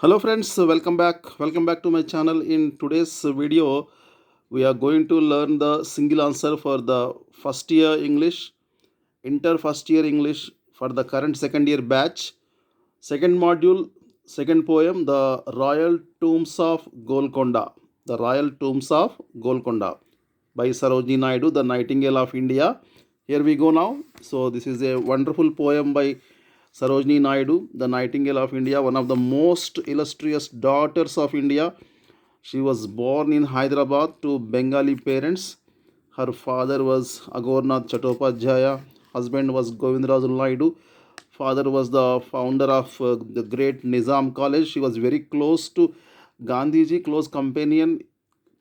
Hello friends, welcome back to my channel. In today's video we are going to learn the single answer for the first year English, inter first year English for the current second year batch. Second module, second poem, the Royal Tombs of Golconda. The Royal Tombs of Golconda by Sarojini Naidu, the Nightingale of India. Here we go now. So this is a wonderful poem by Sarojini Naidu, the Nightingale of India, one of the most illustrious daughters of India. She was born in Hyderabad to Bengali parents. Her father was Agornath Chattopadhyaya, husband was Govindraju Naidu. Father was the founder of the great Nizam College. She was very close to Gandhiji, close companion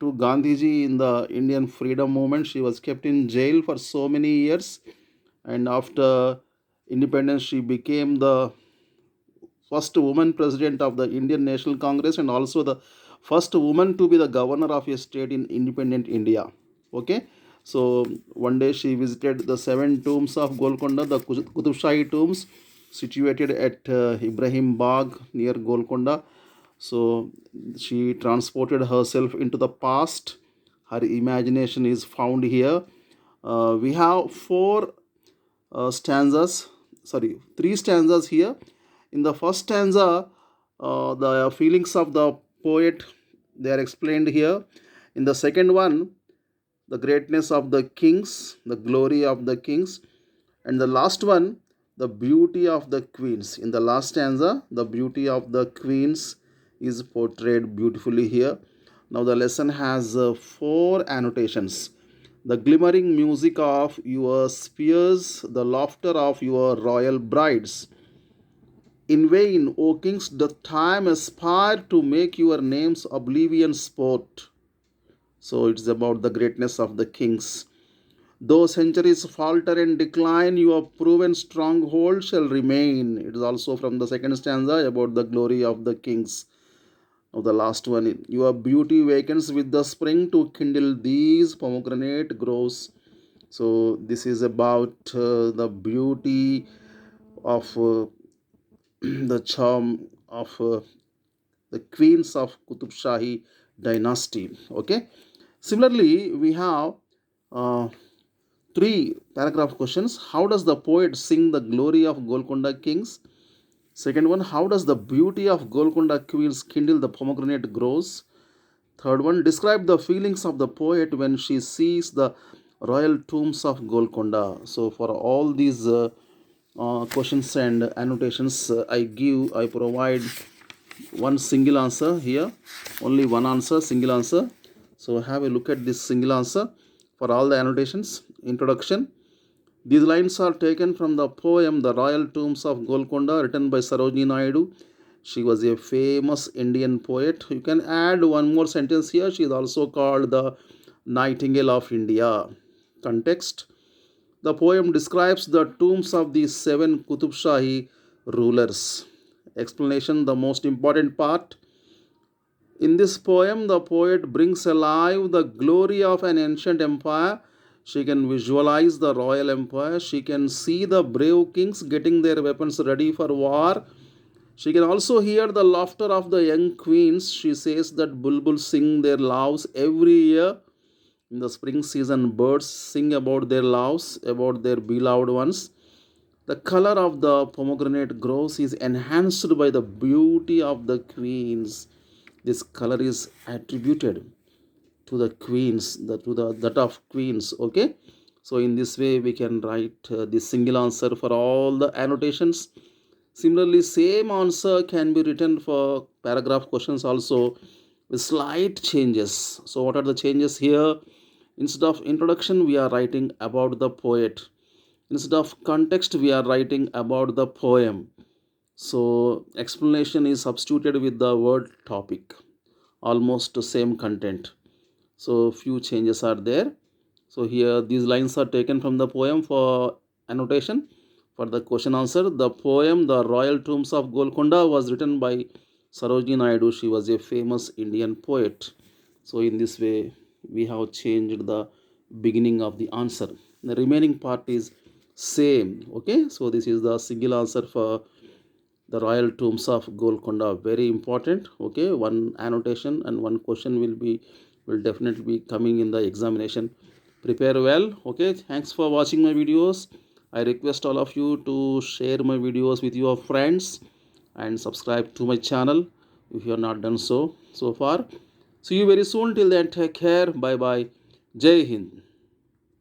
to Gandhiji in the Indian freedom movement. She was kept in jail for so many years, and after independence, she became the first woman president of the Indian National Congress and also the first woman to be the governor of a state in independent India. Okay, so one day she visited the seven tombs of Golconda, the Qutub Shahi tombs situated at Ibrahim Bagh near Golconda. So she transported herself into the past. Her imagination is found here. We have three stanzas here. In the first stanza, the feelings of the poet, they are explained here. In the second one, the greatness of the kings, the glory of the kings, and the last one, the beauty of the queens. In the last stanza, the beauty of the queens is portrayed beautifully here. Now the lesson has four annotations: the glimmering music of your spears, the laughter of your royal brides. In vain, O kings, doth time aspire to make your names oblivion sport. So it's about the greatness of the kings. Though centuries falter and decline, your proven stronghold shall remain. It is also from the second stanza about the glory of the kings. Now the last one, your beauty wakens with the spring to kindle these pomegranate groves. So this is about the beauty of the charm of the queens of Qutub Shahi dynasty. Okay. Similarly, we have uh, three paragraph questions. How does the poet sing the glory of Golconda kings? Second one, how does the beauty of Golconda queens kindle the pomegranate groves? Third one, describe the feelings of the poet when she sees the royal tombs of Golconda. So, for all these questions and annotations, I provide one single answer here. Only one answer, single answer. So, have a look at this single answer for all the annotations. Introduction. These lines are taken from the poem The Royal Tombs of Golconda, written by Sarojini Naidu. She was a famous Indian poet. You can add one more sentence here. She is also called the Nightingale of India. Context. The poem describes the tombs of the seven Qutub Shahi rulers. Explanation, the most important part. In this poem, the poet brings alive the glory of an ancient empire. She can visualize the royal empire. She can see the brave kings getting their weapons ready for war. She can also hear the laughter of the young queens. She says that bulbuls sing their loves every year. In the spring season, birds sing about their loves, about their beloved ones. The color of the pomegranate groves is enhanced by the beauty of the queens. This color is attributed to the queens, to the that of queens. Okay, so in this way we can write the single answer for all the annotations. Similarly, same answer can be written for paragraph questions also with slight changes. So what are the changes here? Instead of introduction, we are writing about the poet. Instead of context, we are writing about the poem. So explanation is substituted with the word topic, almost the same content. So few changes are there. So here these lines are taken from the poem for annotation. For the question answer, the poem The Royal Tombs of Golconda was written by Sarojini Naidu. She was a famous Indian poet. So in this way we have changed the beginning of the answer. The remaining part is same. Okay, so this is the single answer for the royal tombs of Golconda, very important. Okay, one annotation and one question will definitely be coming in the examination. Prepare well. Okay, thanks for watching my videos. I request all of you to share my videos with your friends and subscribe to my channel if you have not done so far. See you very soon. Till then, take care. Bye bye. Jai Hind.